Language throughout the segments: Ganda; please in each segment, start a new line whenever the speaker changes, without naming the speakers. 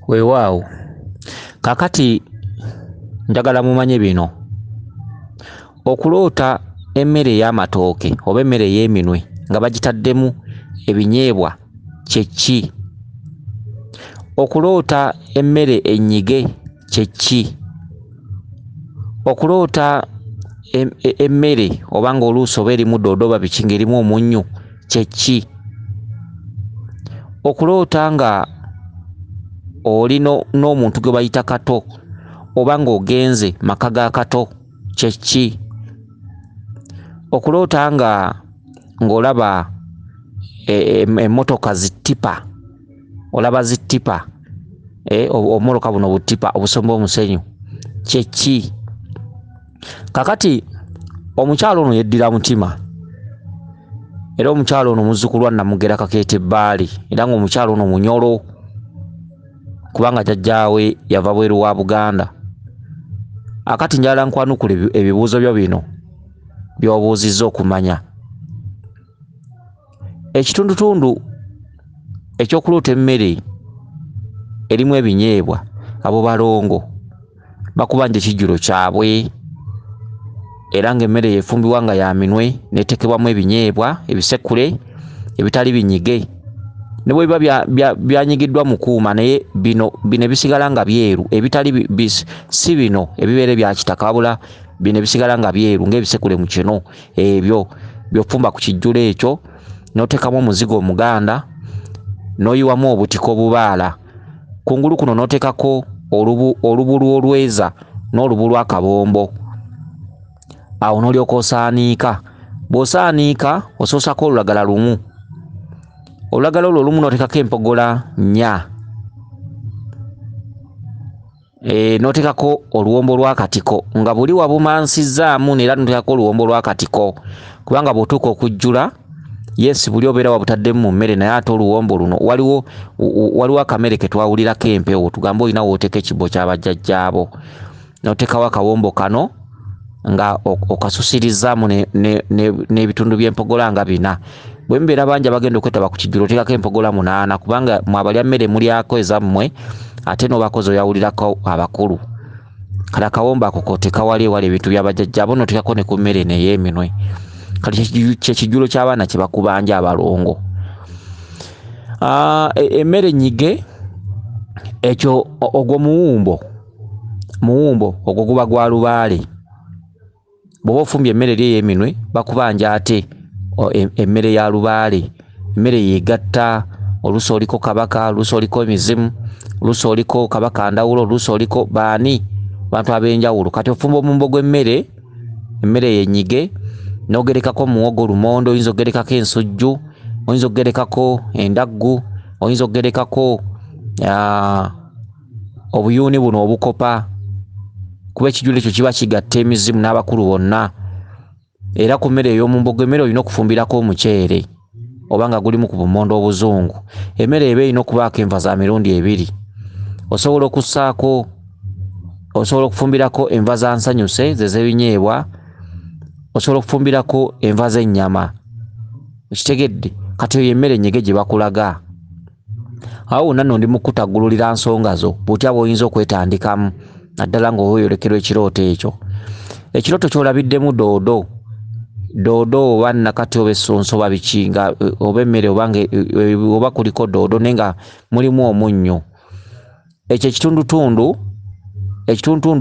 Weewaawo kakati njagala mumanye bino. Okuloota emmere ey'amatooke oba emmere ey'eminwe nga bagitaddemu ebinyeebwa kye ki? Okuloota emmere ennyige kye ki? Okuloota emmere oba ng'oluusi oba erimu doodo oba biki ng'erimu omunnyu kye ki? Okuloota nga oli n'omuntu gwe bayita kato oba ng'ogenze maka ga kato kye ki? Okuloota ng'olaba emmotoka zittipa, olaba zittipa, obumoloka buno buttipa obusomba omusenyu kye ki? Kakati omukyalo ono yeddira mutima era omukyalo ono muzzukulu wa Namugera Kakeete Bbaali era ng'omukyalo ono munyolo kubanga jjajjaawe yava bweru wa Buganda. Akati njala nkwanukula ebibuuzo byo bino by'obuuzizza okumanya. Ekitundutundu eky'okuloota emmere erimu ebinyeebwa abo balongo bakubanja ekijjulo kyabwe era ng'emmere yeefumbibwa nga ya minwe n'etekebwamu ebinyeebwa ebisekule ebitali binyige ne bwe biba byanyigiddwa mu kuuma naye bino bisigala nga byeru ebitali si bino ebibeera bya kitaka wabula bino bisigala nga byeru ng'ebisekule mu kino ebyo by'ofumba ku kijjulo ekyo n'oteekamu omuzigo omuganda n'oyiwamu obutiko obubaala kungulu kuno n'oteekako olubu lw'olweza n'olubu lwa kabombo. Awo n'olyoka osaaniika. Bw'osaaniika osoosako olulagala lumu. Olulagala olwo olumu n'oteekako empogola nnya. N'oteekako oluwombo lw'akatiko nga buli wabumansizzaamu era n'oteekako oluwombo lw'akatiko kubanga bw'otuuka okujjula yes buli obeera wabutaddemu mu mmere naye ate oluwombo luno waliwo akamere ke twawulirako empewo tugambe olina wooteeka ekibbo ky'abajjajjaabo n'oteekawo akawombo kano nga okasusirizzaamu n'ebitundu by'empogola nga 4. Bwe mubeera bangi abagenda okwetaba ku kijjulo oteekako empogola 8 kubanga mwabalya mmere mulyako ezammwe ate n'obakozi oyawulirako abakulu. Kale akawombo ako kooteeka wali ewali ebintu by'abajjajjaabo n'oteekako ne ku mmere n'ey'eminwe. Kati kye kijjulo ky'abaana kye bakubanja abalongo. Emmere ennyige ekyo ogwo muwumbo ogwo guba gwa lubaale. Bw'oba ofumbye emmere eri ey'eminwe bakubanja ate emmere ya lubaale. Emmere yeegatta oluusi oliko kabaka oluusi oliko emizimu oluusi oliko kabaka ndawulo oluusi oliko baani bantu ab'enjawulo. Kati ofumba omumbo gw'emmere yennyige n'ogerekako muwogo lumondo, oyinza ogerekako ensujju, oyinza ogerekako endaggu, oyinza ogerekako obuyuuni buno obukopa kuba ekijjulo ekyo kiba kigatta emizimu n'abakulu bonna. Era ku mmere ey'omumbo gw'emmere olina okufumbirako omuceere oba nga gulimu ku bumondo obuzungu. Emmere eba erina okubaako enva za mirundi 2. Osobola okufumbirako enva za nsanyuse z'ebinyeebwa, osobola okufumbirako enva z'ennyama. Kitegedde kati eyo emmere ennyige gye bakulaga. Awo wonna nno ndi mu kutaggululira nsonga zo bw'otya bw'oyinza okwetandikamu naddala ng'oyolekerwa ekirooto ekyo. Ekirooto ky'olabiddemu doodo oba nakati oba essonso oba biki nga oba emmere oba kuliko doodo naye nga mulimu omunnyo. Ekyo ekitundutundu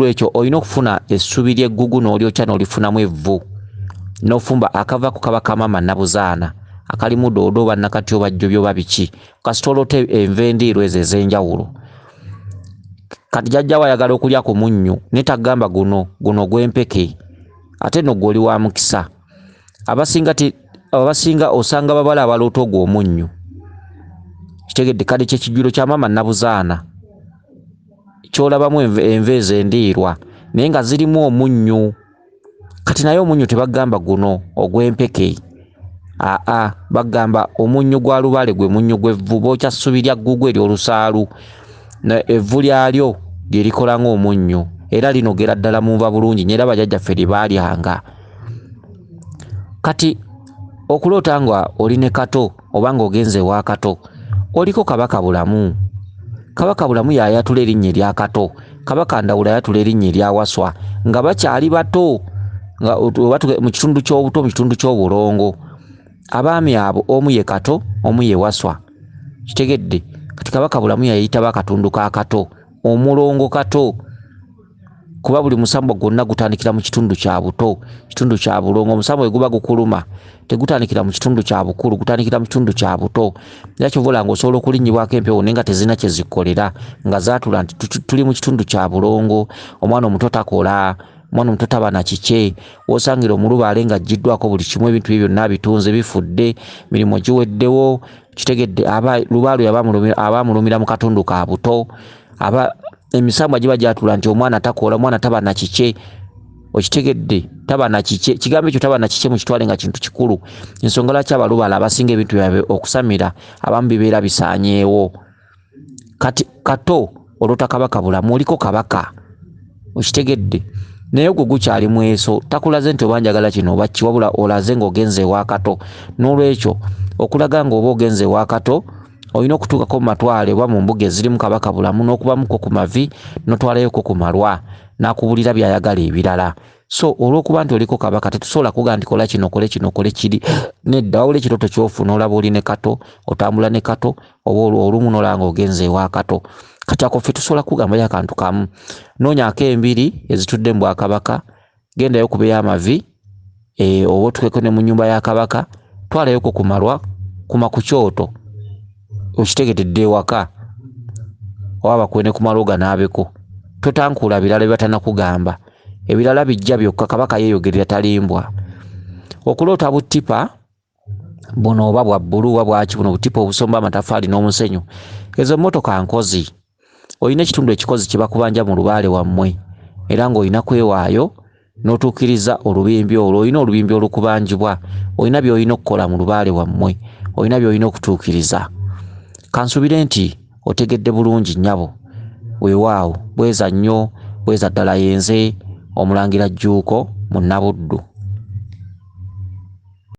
ekyo olina okufuna essubi ly'eggugu n'olyokya n'olifunamu evvu n'ofumba akavako kaba kamama Nabuzaana akalimu doodo oba nakati oba jjobi oba biki kasita oloote enva endiirwa ezo ez'enjawulo. Kati jjajjaawe ayagala okulya ku munnyu naye tagamba guno gw'empeke ate nno gw'oli wa mukisa. Abasinga osanga babala abaloota ogwo omunnyu. Kitegedde kale kyekijjulo kya maama Nabuzaana ky'olabamu enva ezo endiirwa naye nga zirimu omunnyu. Kati naye omunnyu tebagamba guno ogw'empeke. Bagamba omunnyu gwa lubaale gwe munnyu gw'evvu bookya ssubi lya ggugu ery'olusaalu evvu lyalyo lye likola ng'omunnyu era linogera ddala mu nva bulungi era bajjajjaffe lye baalyanga. Kati okuloota nga oli ne kato oba ng'ogenze ewa kato oliko kabaka bulamu Kabaka Bulamu yayatula erinnya erya Kato, Kabaka Ndawula yayatula erinnya erya Waswa nga bakyali bato nga mu kitundu ky'obuto, mu kitundu ky'obulongo. Abaami abo omu ye Kato, omu ye Waswa. Kitegedde kati Kabaka Bulamu yayita bakatundu ka Kato, omulongo Kato, kuba buli musambo gwonna gutandikira mu kitundu kya buto, kitundu kya bulongo. Omusambo we guba gukuluma tegutandikira mu kitundu kya bukulu, gutandikira mu kitundu kya buto. Era kyovula ng'osobola okulinnyibwako empewo naye nga tezina kye zikolera, nga zaatula nti tuli mu kitundu kya bulongo, omwana omuto takola, omwana omuto taba na kike. W'osangira omulubaale ng'aggiddwako buli kimu, ebintu bye byonna bitunze bifudde, mirimu giweddewo. Kitegedde lubaalo abamulumira mu katundu ka buto, emisambo giba gyatula nti omwana takola, omwana taba na kike. Okitegedde, taba na kike. Kigambo ekyo taba na kike mu kitwale nga kintu kikulu. Ensonga lwaki abalubaala abasinga ebintu byabwe okusamira abamu bibeera bisaanyeewo. Kati Kato olwota Kabaka Bulamu oliko kabaka. Okitegedde, naye gwe gukyali mweso, takulaze nti oba njagala kino oba ki, wabula olaze ng'ogenze ewa Kato. N'olwekyo okulaga ng'oba ogenze ewa Kato olina okutuukako mu matwale oba mu mbuga ezirimu Kabaka Bulamu n'okubamuko ku mavi n'otwalayoko ku malwa n'akubulira by'ayagala ebirala. So olw'okuba nti oliko kabaka tetusobola kuga nti kola kino kole kino kole kiri. Nedda wawula ekirooto ky'ofuna olaba oli ne Kato, otambula ne Kato, oba olumu n'olaba ng'ogenze ewa Kato. Kati ako ffe tusobola kugambayo akantu kamu. Noonyaako embiri ezitudde mu Bwakabaka, gendayo kubeyo amavi, oba otukeko ne mu nnyumba ya Kabaka, twalayoko ku malwa, kuma ku kyoto. Okitegedde ewaka oba bakwene ku maloga n'abeko. Totankuula birala bibatanakugamba. Ebirala bijja byokka, Kabaka yeeyogerera talimbwa. Okuloota buttipa buno oba bwa bbulu oba bwaki buno buttipa obusomba amatafaali n'omusenyu, ezo mmotoka nkozi. Olina ekitundu ekikozi kye bakubanja mu lubaale wammwe, era ng'olina kwewaayo n'otuukiriza olubimbi olwo. Olina olubimbi olukubanjibwa, olina by'olina okukola mu lubaale wammwe, olina by'olina okutuukiriza. Kansubire nti otegedde bulungi nnyabo. Weewaawo bweza nnyo, bweza ddala yenze Omulangira Jjuuko mu Nnabuddu.